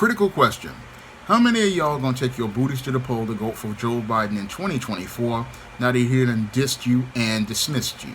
Critical question. How many of y'all gonna take your booties to the poll to vote for Joe Biden in 2024 now that he done dissed you and dismissed you?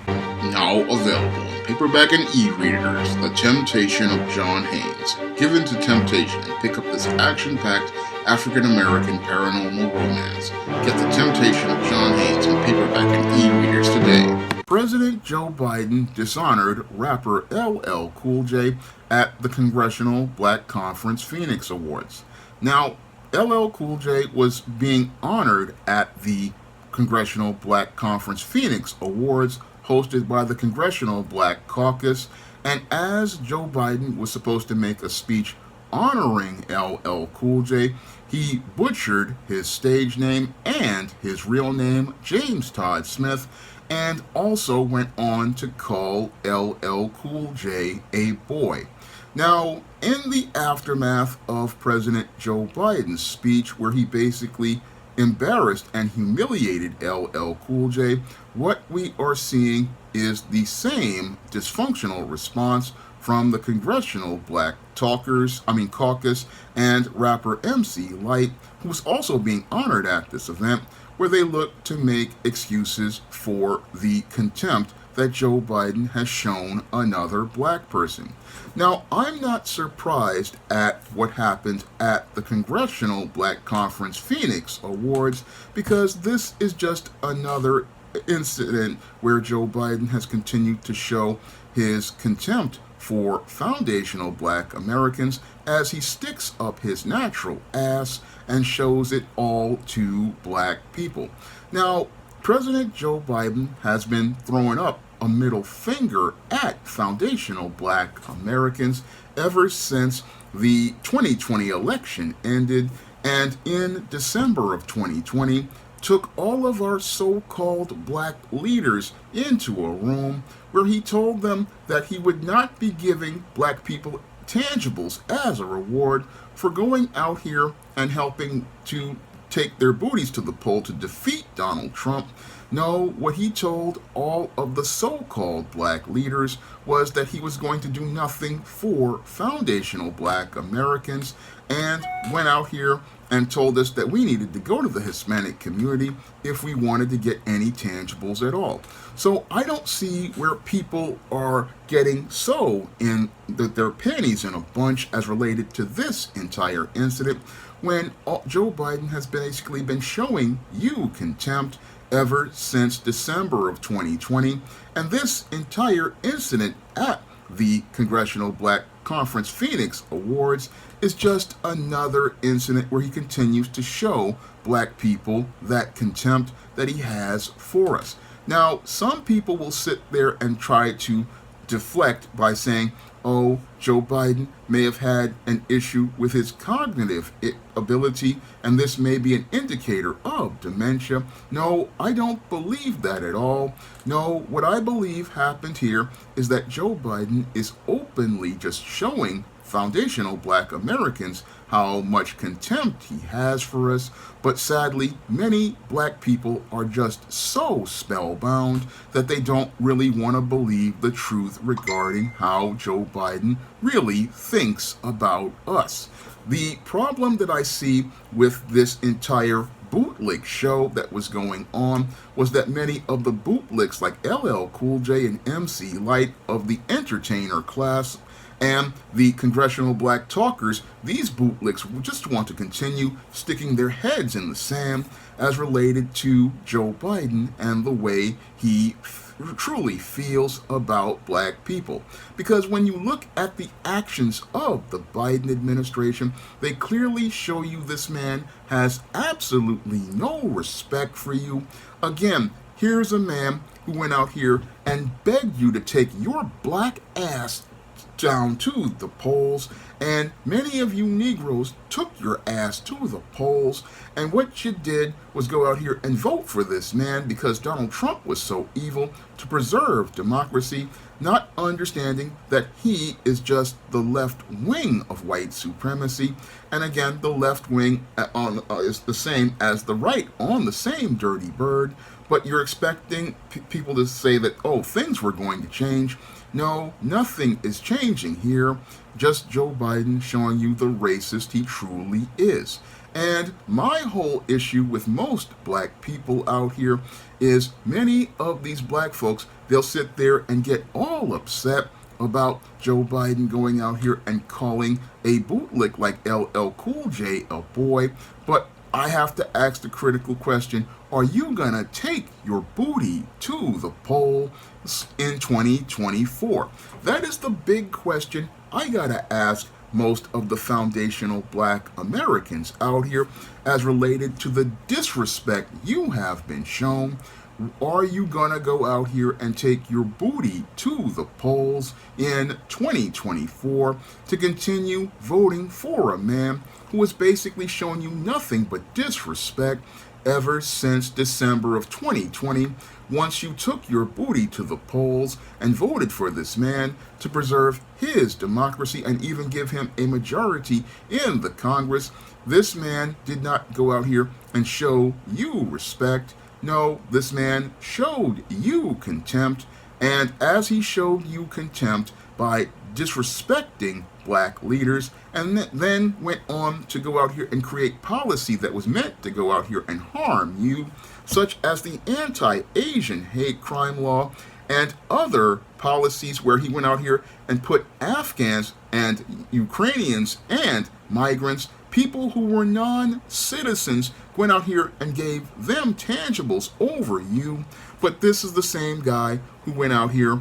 Now available in paperback and e-readers, The Temptation of John Haynes. Give in to temptation and pick up this action-packed African-American paranormal romance. Get The Temptation of John Haynes in paperback and e-readers today. President Joe Biden dishonored rapper LL Cool J at the Congressional Black Conference Phoenix Awards. Now, LL Cool J was being honored at the Congressional Black Conference Phoenix Awards hosted by the Congressional Black Caucus, and as Joe Biden was supposed to make a speech honoring LL Cool J, he butchered his stage name and his real name, James Todd Smith, and also went on to call LL Cool J a boy. Now, in the aftermath of President Joe Biden's speech, where he basically embarrassed and humiliated LL Cool J, what we are seeing is the same dysfunctional response from the Congressional Black Caucus and rapper MC Lyte, who was also being honored at this event, where they look to make excuses for the contempt that Joe Biden has shown another black person. Now, I'm not surprised at what happened at the Congressional Black Conference Phoenix Awards, because this is just another incident where Joe Biden has continued to show his contempt for foundational black Americans as he sticks up his natural ass and shows it all to black people. Now, President Joe Biden has been throwing up a middle finger at foundational black Americans ever since the 2020 election ended, and in December of 2020 took all of our so-called black leaders into a room where he told them that he would not be giving black people tangibles as a reward for going out here and helping to take their booties to the poll to defeat Donald Trump. No, what he told all of the so-called black leaders was that he was going to do nothing for foundational black Americans, and went out here and told us that we needed to go to the Hispanic community if we wanted to get any tangibles at all. So I don't see where people are getting so in their panties in a bunch as related to this entire incident, when Joe Biden has basically been showing you contempt ever since December of 2020. And this entire incident at the Congressional Black Conference Phoenix Awards is just another incident where he continues to show black people that contempt that he has for us. Now, some people will sit there and try to deflect by saying, oh, Joe Biden may have had an issue with his cognitive ability, and this may be an indicator of dementia. No, I don't believe that at all. No, what I believe happened here is that Joe Biden is openly just showing foundational black Americans how much contempt he has for us, but sadly, many black people are just so spellbound that they don't really want to believe the truth regarding how Joe Biden really thinks about us. The problem that I see with this entire bootlick show that was going on was that many of the bootlicks like LL Cool J and MC Lyte of the entertainer class and the Congressional Black Talkers, these bootlicks just want to continue sticking their heads in the sand as related to Joe Biden and the way he truly feels about black people. Because when you look at the actions of the Biden administration, they clearly show you this man has absolutely no respect for you. Again, here's a man who went out here and begged you to take your black ass down to the polls, and many of you Negroes took your ass to the polls, and what you did was go out here and vote for this man because Donald Trump was so evil to preserve democracy, not understanding that he is just the left wing of white supremacy. And again, the left wing is the same as the right on the same dirty bird, but you're expecting people to say that, oh, things were going to change. No, nothing is changing here. Just Joe Biden showing you the racist he truly is. And my whole issue with most black people out here is many of these black folks, they'll sit there and get all upset about Joe Biden going out here and calling a bootlick like LL Cool J a boy. But I have to ask the critical question, are you going to take your booty to the polls in 2024? That is the big question I got to ask most of the foundational black Americans out here as related to the disrespect you have been shown. Are you going to go out here and take your booty to the polls in 2024 to continue voting for a man who has basically shown you nothing but disrespect ever since December of 2020, once you took your booty to the polls and voted for this man to preserve his democracy and even give him a majority in the Congress? This man did not go out here and show you respect. No, this man showed you contempt, and as he showed you contempt by disrespecting black leaders, and then went on to go out here and create policy that was meant to go out here and harm you, such as the anti-Asian hate crime law and other policies where he went out here and put Afghans and Ukrainians and migrants, people who were non-citizens, went out here and gave them tangibles over you. But this is the same guy who went out here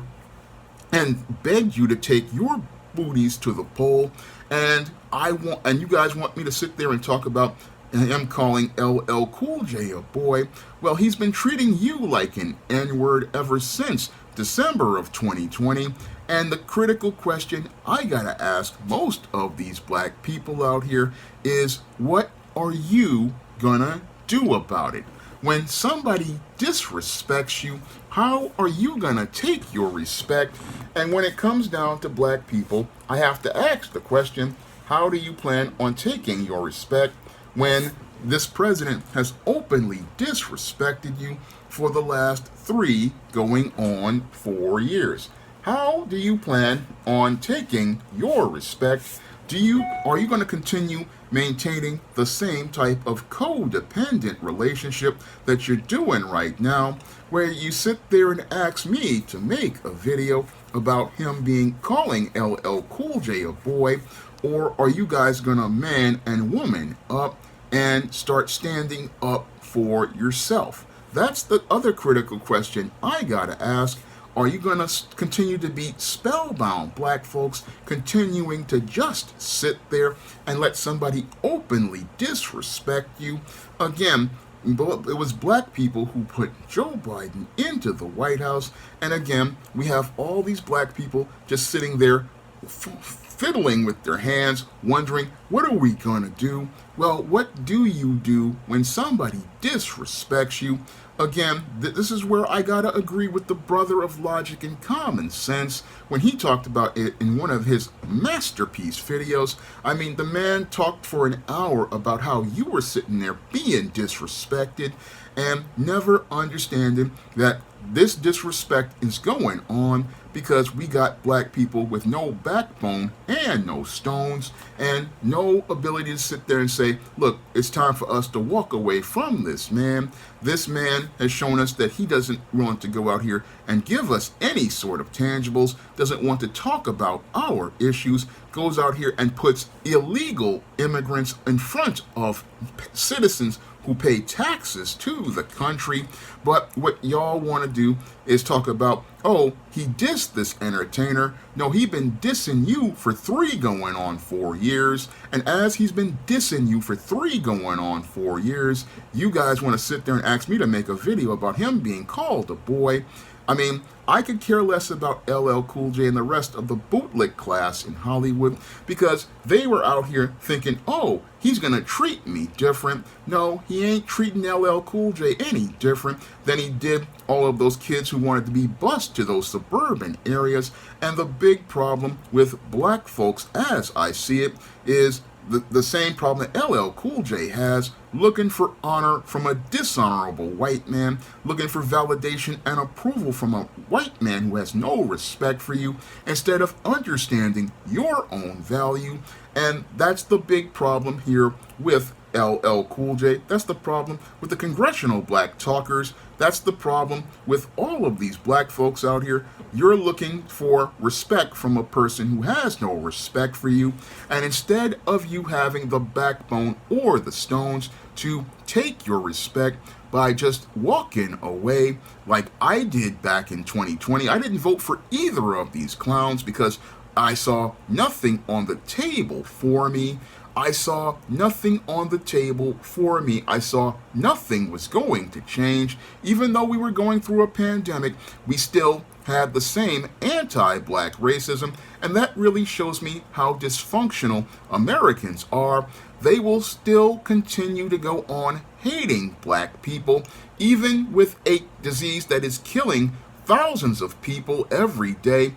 and begged you to take your booties to the poll, and you guys want me to sit there and talk about him calling LL Cool J a boy. Well, he's been treating you like an N-word ever since December of 2020. And the critical question I gotta ask most of these black people out here is, what are you gonna do about it? When somebody disrespects you, how are you gonna take your respect? And when it comes down to black people, I have to ask the question, how do you plan on taking your respect when this president has openly disrespected you for the last 3 going on 4 years? How do you plan on taking your respect? Are you going to continue maintaining the same type of codependent relationship that you're doing right now, where you sit there and ask me to make a video about him calling LL Cool J a boy? Or are you guys going to man and woman up and start standing up for yourself? That's the other critical question I gotta ask. Are you going to continue to be spellbound, black folks, continuing to just sit there and let somebody openly disrespect you? Again, it was black people who put Joe Biden into the White House. And again, we have all these black people just sitting there fiddling with their hands, wondering, what are we going to do? Well, what do you do when somebody disrespects you? Again, this is where I gotta agree with the brother of logic and common sense when he talked about it in one of his masterpiece videos. I mean, the man talked for an hour about how you were sitting there being disrespected and never understanding that this disrespect is going on because we got black people with no backbone and no stones and no ability to sit there and say, look, it's time for us to walk away from this man. This man has shown us that he doesn't want to go out here and give us any sort of tangibles, doesn't want to talk about our issues, goes out here and puts illegal immigrants in front of citizens who pay taxes to the country. But what y'all want to do is talk about, oh, he dissed this entertainer. No, he been dissing you for 3 going on 4 years. And as he's been dissing you for 3 going on 4 years, you guys want to sit there and ask me to make a video about him being called a boy. I mean, I could care less about LL Cool J and the rest of the bootlick class in Hollywood because they were out here thinking, oh, he's going to treat me different. No, he ain't treating LL Cool J any different than he did all of those kids who wanted to be bused to those suburban areas. And the big problem with black folks, as I see it, is the same problem that LL Cool J has, looking for honor from a dishonorable white man, looking for validation and approval from a white man who has no respect for you, instead of understanding your own value. And that's the big problem here with LL Cool J. That's the problem with the Congressional Black Talkers. That's the problem with all of these black folks out here. You're looking for respect from a person who has no respect for you. And instead of you having the backbone or the stones to take your respect by just walking away like I did back in 2020, I didn't vote for either of these clowns because I saw nothing on the table for me. I saw nothing on the table for me. I saw nothing was going to change. Even though we were going through a pandemic, we still had the same anti-black racism, and that really shows me how dysfunctional Americans are. They will still continue to go on hating black people, even with a disease that is killing thousands of people every day.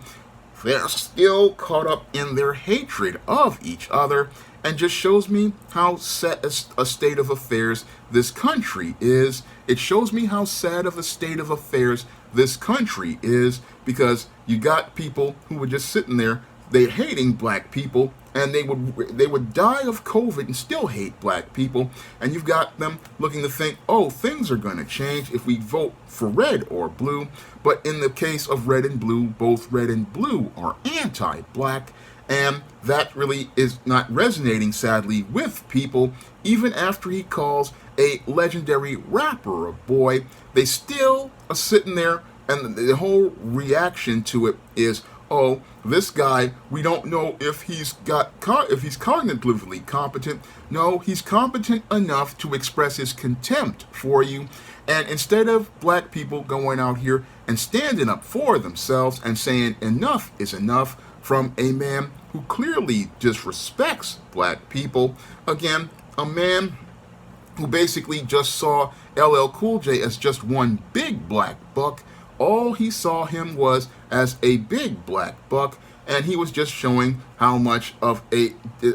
They're still caught up in their hatred of each other, and just shows me how sad a state of affairs this country is. It shows me how sad of a state of affairs this country is, because you got people who were just sitting there, they're hating black people, and they would die of COVID and still hate black people. And you've got them looking to think, oh, things are going to change if we vote for red or blue. But in the case of red and blue, both red and blue are anti-black. And that really is not resonating, sadly, with people. Even after he calls a legendary rapper a boy, they still are sitting there, and the whole reaction to it is, oh, this guy, we don't know if he's cognitively competent. No, he's competent enough to express his contempt for you. And instead of black people going out here and standing up for themselves and saying enough is enough from a man who clearly disrespects black people, again, a man who basically just saw LL Cool J as just one big black buck. All he saw him was as a big black buck, and he was just showing how much of a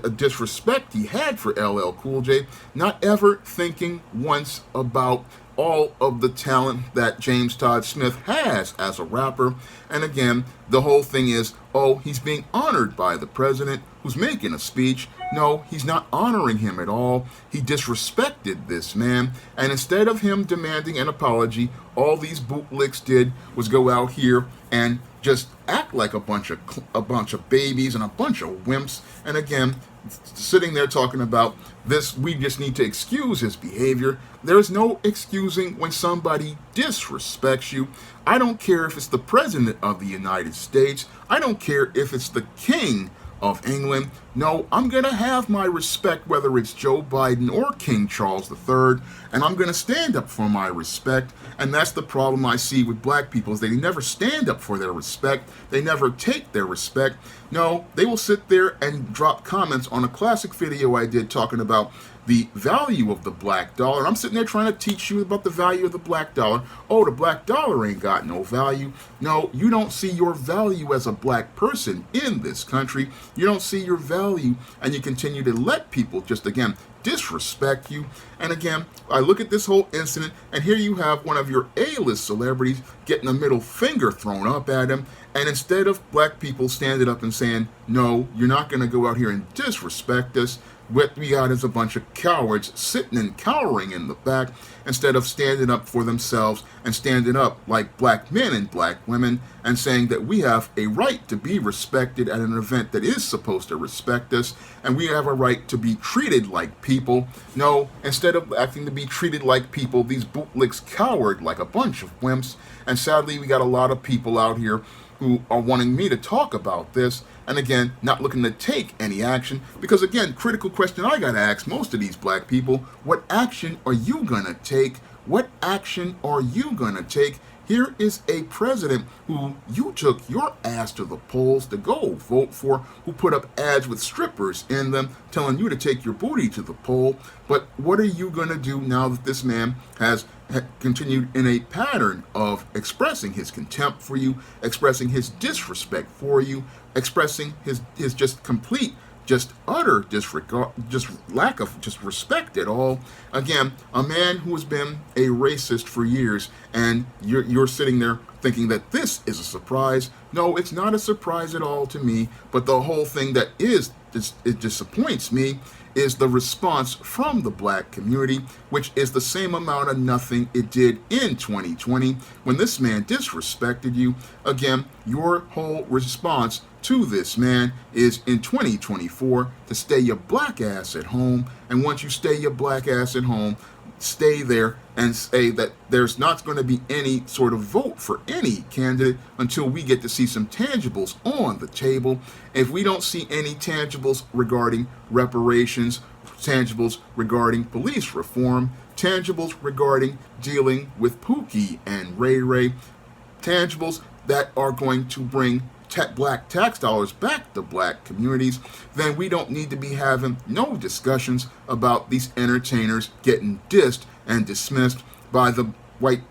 disrespect he had for LL Cool J, not ever thinking once about all of the talent that James Todd Smith has as a rapper. And again, the whole thing is, oh, he's being honored by the president who's making a speech. No, he's not honoring him at all. He disrespected this man, and instead of him demanding an apology, all these bootlicks did was go out here and just act like a bunch of babies and a bunch of wimps. And again, sitting there talking about this, we just need to excuse his behavior. There's no excusing when somebody disrespects you. I don't care if it's the President of the United States. I don't care if it's the King of England. No, I'm going to have my respect whether it's Joe Biden or King Charles III, and I'm going to stand up for my respect. And that's the problem I see with black people, is they never stand up for their respect. They never take their respect. No, they will sit there and drop comments on a classic video I did talking about the value of the black dollar. And I'm sitting there trying to teach you about the value of the black dollar. Oh, the black dollar ain't got no value. No, you don't see your value as a black person in this country. You don't see your value, and you continue to let people just, again, disrespect you. And again, I look at this whole incident, and here you have one of your A-list celebrities getting a middle finger thrown up at him. And instead of black people standing up and saying, no, you're not going to go out here and disrespect us, what we got is a bunch of cowards sitting and cowering in the back, instead of standing up for themselves and standing up like black men and black women and saying that we have a right to be respected at an event that is supposed to respect us, and we have a right to be treated like people. No, instead of acting to be treated like people, these bootlicks cowered like a bunch of wimps. And sadly, we got a lot of people out here who are wanting me to talk about this, and again, not looking to take any action, because again, critical question I gotta ask most of these black people: what action are you gonna take? What action are you gonna take? Here is a president who you took your ass to the polls to go vote for, who put up ads with strippers in them telling you to take your booty to the poll. But what are you going to do now that this man has continued in a pattern of expressing his contempt for you, expressing his disrespect for you, expressing his just complete just utter disregard, just lack of just respect at all. Again, a man who has been a racist for years, and you're sitting there thinking that this is a surprise. No, it's not a surprise at all to me. But the whole thing that it disappoints me is the response from the black community, which is the same amount of nothing it did in 2020 when this man disrespected you. Again, your whole response to this man is in 2024 to stay your black ass at home. And once you stay your black ass at home, stay there and say that there's not going to be any sort of vote for any candidate until we get to see some tangibles on the table. If we don't see any tangibles regarding reparations, tangibles regarding police reform, tangibles regarding dealing with Pookie and Ray Ray, tangibles that are going to bring black tax dollars back to black communities, then we don't need to be having no discussions about these entertainers getting dissed and dismissed by the white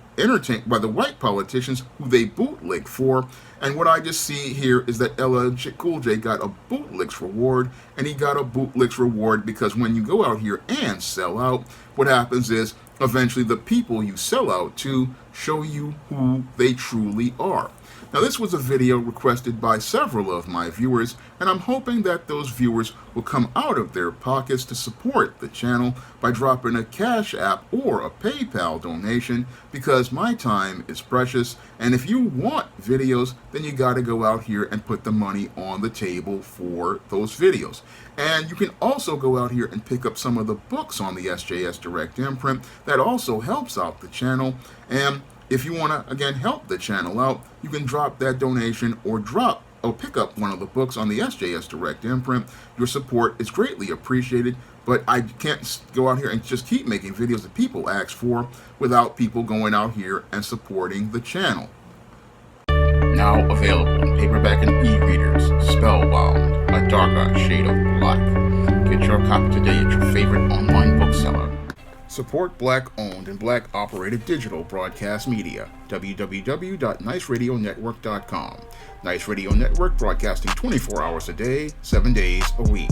politicians who they bootlick for. And what I just see here is that LL Cool J got a bootlicks reward, and he got a bootlicks reward because when you go out here and sell out, what happens is eventually the people you sell out to show you who they truly are. Now, this was a video requested by several of my viewers, and I'm hoping that those viewers will come out of their pockets to support the channel by dropping a Cash App or a PayPal donation, because my time is precious, and if you want videos, then you gotta go out here and put the money on the table for those videos. And you can also go out here and pick up some of the books on the SJS Direct imprint. That also helps out the channel. And if you want to, again, help the channel out, you can drop that donation or pick up one of the books on the SJS Direct imprint. Your support is greatly appreciated, but I can't go out here and just keep making videos that people ask for without people going out here and supporting the channel. Now available in paperback and e-readers, Spellbound, A Darker Shade of Black. Get your copy today at your favorite online bookseller. Support black-owned and black-operated digital broadcast media. www.niceradionetwork.com. Nice Radio Network, broadcasting 24 hours a day, 7 days a week.